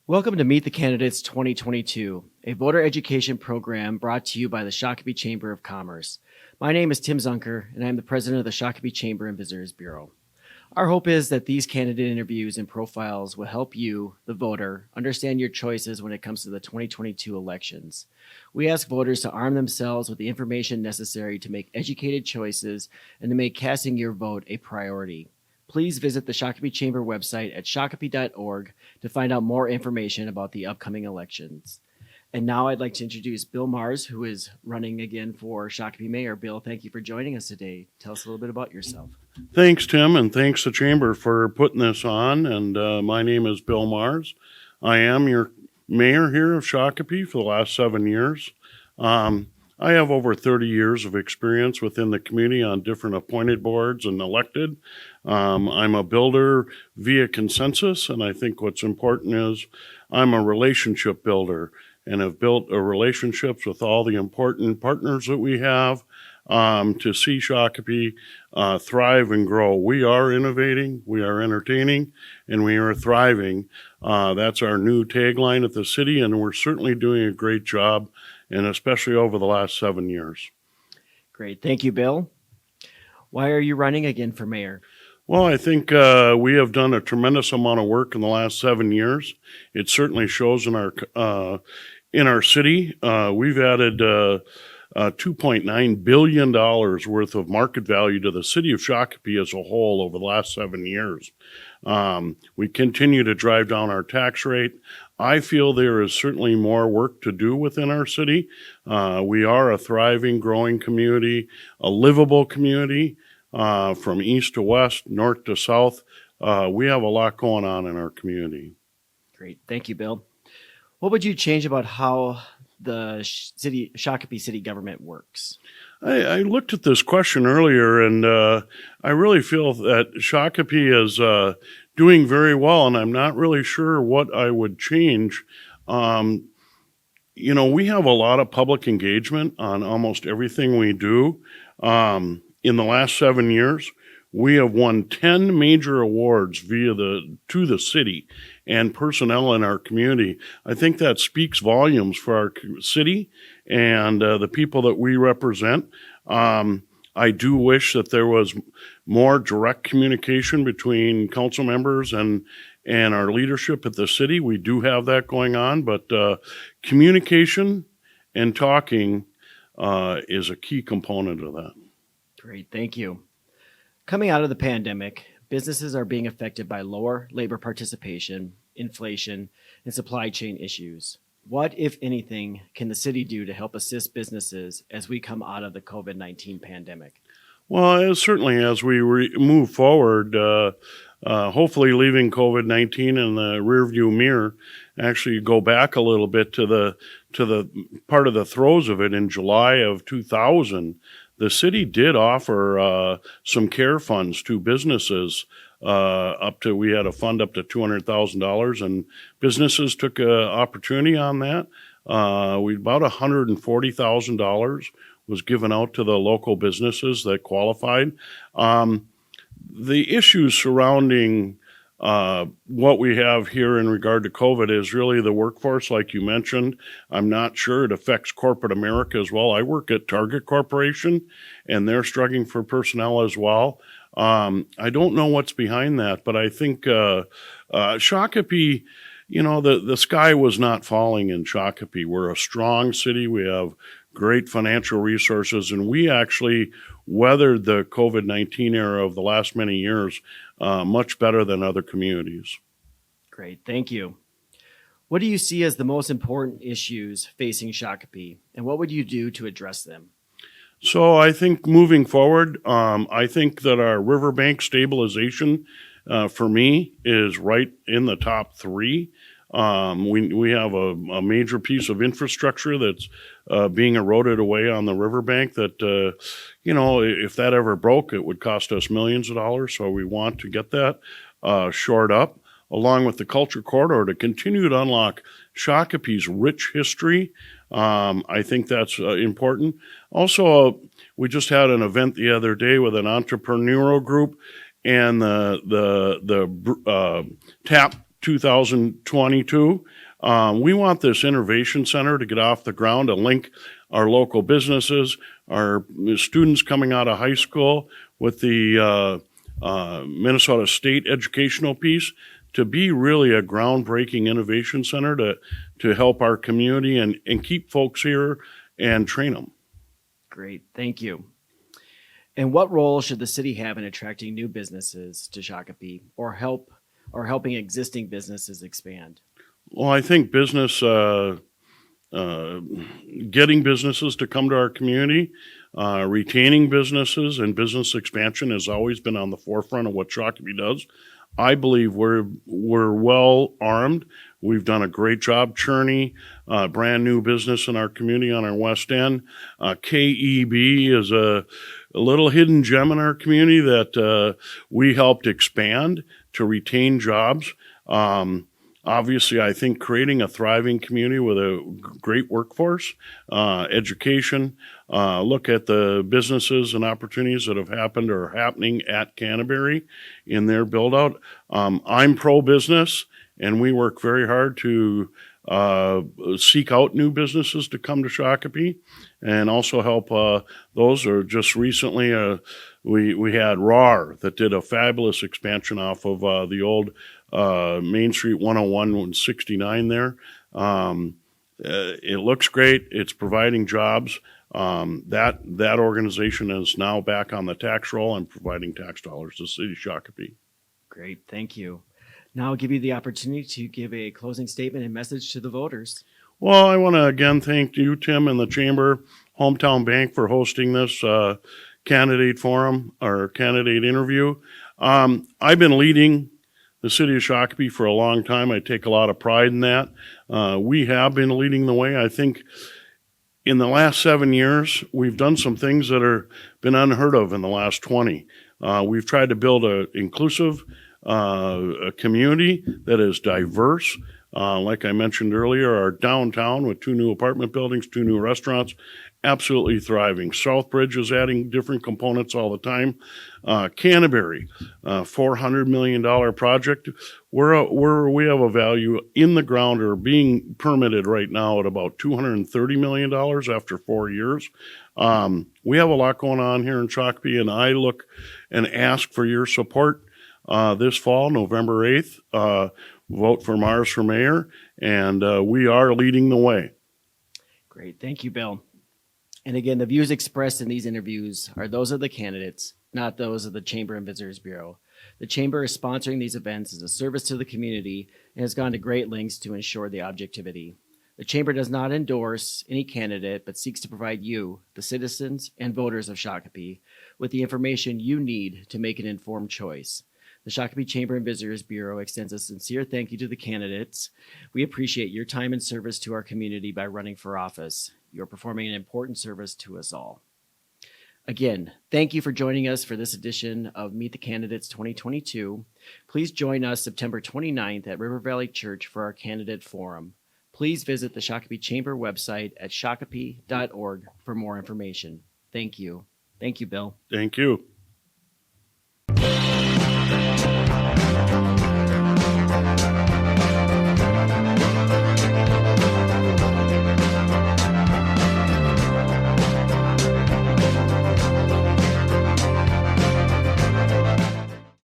Welcome to Meet the Candidates 2022, a voter education program brought to you by the Shakopee Chamber of Commerce. My name is Tim Zunker, and I am the president of the Shakopee Chamber and Visitors Bureau. Our hope is that these candidate interviews and profiles will help you, the voter, understand your choices when it comes to the 2022 elections. We ask voters to arm themselves with the information necessary to make educated choices and to make casting your vote a priority. Please visit the Shakopee Chamber website at shakopee.org to find out more information about the upcoming elections. And now I'd like to introduce Bill Mars, who is running again for Shakopee Mayor. Bill, thank you for joining us today. Tell us a little bit about yourself. Thanks, Tim, and thanks to Chamber for putting this on. And my name is Bill Mars. I am your mayor here of Shakopee for the last 7 years. I have over 30 years of experience within the community on different appointed boards and elected. I'm a builder via consensus, and I think what's important is I'm a relationship builder and have built relationships with all the important partners that we have to see Shakopee thrive and grow. We are innovating, we are entertaining, and we are thriving. That's our new tagline at the city, and we're certainly doing a great job, and especially over the last 7 years. Great. Thank you, Bill. Why are you running again for mayor? Well, I think we have done a tremendous amount of work in the last 7 years. It certainly shows in our city. We've added $2.9 billion worth of market value to the city of Shakopee as a whole over the last 7 years. We continue to drive down our tax rate. I feel there is certainly more work to do within our city. We are a thriving, growing community, a livable community. From east to west, north to south, we have a lot going on in our community. Great. Thank you, Bill. What would you change about how the Shakopee city government works? I looked at this question earlier, and I really feel that Shakopee is doing very well, and I'm not really sure what I would change. We have a lot of public engagement on almost everything we do. In the last 7 years, we have won 10 major awards to the city and personnel in our community. I think that speaks volumes for our city and the people that we represent. I do wish that there was more direct communication between council members and our leadership at the city. We do have that going on, but communication and talking is a key component of that. Great, thank you. Coming out of the pandemic, businesses are being affected by lower labor participation, inflation, and supply chain issues. What, if anything, can the city do to help assist businesses as we come out of the COVID-19 pandemic? Well, certainly as we move forward, hopefully leaving COVID-19 in the rearview mirror, actually go back a little bit to the part of the throes of it in July of 2000. The city did offer some care funds to businesses we had a fund up to $200,000, and businesses took an opportunity on that. About $140,000 was given out to the local businesses that qualified. The issues surrounding what we have here in regard to COVID is really the workforce, like you mentioned. I'm not sure it affects corporate America as well. I work at Target Corporation, and they're struggling for personnel as well. I don't know what's behind that, but I think Shakopee, the sky was not falling in Shakopee. We're a strong city. We have great financial resources, and we actually weathered the COVID-19 era of the last many years much better than other communities. Great, thank you. What do you see as the most important issues facing Shakopee, and what would you do to address them? So I think moving forward, I think that our riverbank stabilization for me is right in the top three. We have a major piece of infrastructure that's being eroded away on the riverbank that, if that ever broke, it would cost us millions of dollars. So we want to get that shored up, along with the culture corridor to continue to unlock Shakopee's rich history. I think that's important. Also, we just had an event the other day with an entrepreneurial group and the tap 2022. We want this innovation center to get off the ground, to link our local businesses, our students coming out of high school with the Minnesota State educational piece, to be really a groundbreaking innovation center to help our community and keep folks here and train them. Great, thank you. And what role should the city have in attracting new businesses to Shakopee, or helping existing businesses expand? Well, I think getting businesses to come to our community, retaining businesses, and business expansion has always been on the forefront of what Shakopee does. I believe we're well armed. We've done a great job. Churney, brand new business in our community on our west end. KEB is a little hidden gem in our community that we helped expand to retain jobs. Obviously, I think creating a thriving community with a great workforce, education, look at the businesses and opportunities that have happened or are happening at Canterbury in their build out. I'm pro-business, and we work very hard to seek out new businesses to come to Shakopee and also help those. Or just recently, we had RAR that did a fabulous expansion off of the old Main Street 101 and 69 there. It looks great. It's providing jobs. That organization is now back on the tax roll and providing tax dollars to the city of Shakopee. Great, thank you. Now I'll give you the opportunity to give a closing statement and message to the voters. Well, I want to again thank you, Tim, and the Chamber, Hometown Bank, for hosting this candidate forum or candidate interview. I've been leading the city of Shakopee for a long time. I take a lot of pride in that. We have been leading the way. I think in the last 7 years, we've done some things that are been unheard of in the last 20. We've tried to build an inclusive a community that is diverse. Like I mentioned earlier, our downtown with 2 new apartment buildings, 2 new restaurants, absolutely thriving. Southbridge is adding different components all the time. Canterbury, $400 million project. We have a value in the ground or being permitted right now at about $230 million after 4 years. We have a lot going on here in Shakopee, and I look and ask for your support this fall, November 8th. Vote for Mars for mayor, and we are leading the way. Great. Thank you, Bill. And again, the views expressed in these interviews are those of the candidates, not those of the Chamber and Visitors Bureau. The Chamber is sponsoring these events as a service to the community and has gone to great lengths to ensure the objectivity. The Chamber does not endorse any candidate, but seeks to provide you, the citizens and voters of Shakopee, with the information you need to make an informed choice. The Shakopee Chamber and Visitors Bureau extends a sincere thank you to the candidates. We appreciate your time and service to our community by running for office. You're performing an important service to us all. Again, thank you for joining us for this edition of Meet the Candidates 2022. Please join us September 29th at River Valley Church for our candidate forum. Please visit the Shakopee Chamber website at shakopee.org for more information. Thank you. Thank you, Bill. Thank you.